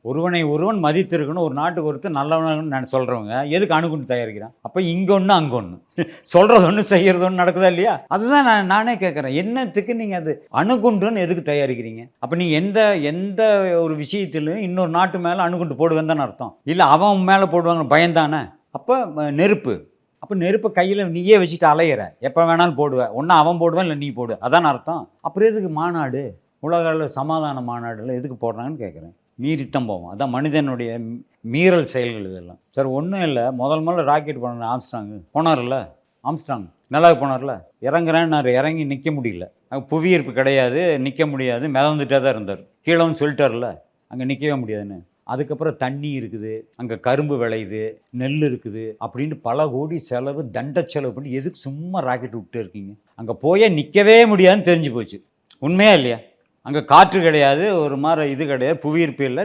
ஒருவனை ஒருவன் மதித்திருக்கணும், ஒரு நாட்டுக்கு ஒருத்தர் நல்லவன்னு நான் சொல்கிறவங்க எதுக்கு அணுகுண்டு தயாரிக்கிறான்? அப்போ இங்கே ஒன்று அங்கே ஒன்று, சொல்கிறது ஒன்று செய்கிறது ஒன்று நடக்குதா இல்லையா? அதுதான் நானே கேட்குறேன், என்னத்துக்கு நீங்கள் அது அணுகுண்டுன்னு எதுக்கு தயாரிக்கிறீங்க? அப்போ நீ எந்த எந்த ஒரு விஷயத்திலும் இன்னொரு நாட்டு மேலே அணுகுண்டு போடுவேன்னு தானே அர்த்தம். இல்லை அவன் மேலே போடுவாங்க பயந்தானே. அப்போ நெருப்பு, அப்போ நெருப்பை கையில் நீயே வச்சுட்டு அலையிற, எப்போ வேணாலும் போடுவேன், ஒன்று அவன் போடுவேன் இல்லை நீ போடு, அதான் அர்த்தம். அப்புறம் எதுக்கு மாநாடு, உலக அளவில் சமாதான மாநாடுல எதுக்கு போடுறாங்கன்னு கேட்குறேன். மீறித்தான் போவோம், அதான் மனிதனுடைய மீறல் செயல்கள் இதெல்லாம். சார் ஒன்றும் இல்லை, முதல்ல ராக்கெட் போன ஆம்ஸ்ட்ராங்கு போனார்ல, ஆம்ஸ்ட்ராங் நிலாவுக்கு போனார்ல, இறங்குறேன்னாரு, இறங்கி நிற்க முடியல, புவியீர்ப்பு கிடையாது, நிற்க முடியாது, மிதந்துட்டே தான் இருந்தார், கீழேன்னு சொல்லிட்டார்ல, அங்கே நிற்கவே முடியாதுன்னு. அதுக்கப்புறம் தண்ணி இருக்குது, அங்கே கரும்பு விளையுது, நெல் இருக்குது அப்படின்னு பல கோடி செலவு, தண்ட செலவு பண்ணி எதுக்கு சும்மா ராக்கெட் விட்டு இருக்கீங்க? அங்கே போய் நிற்கவே முடியாதுன்னு தெரிஞ்சு போச்சு. உண்மையா இல்லையா? அங்கே காற்று கிடையாது, ஒரு மாதிரி இது கிடையாது, புவியீர்ப்பு இல்லை,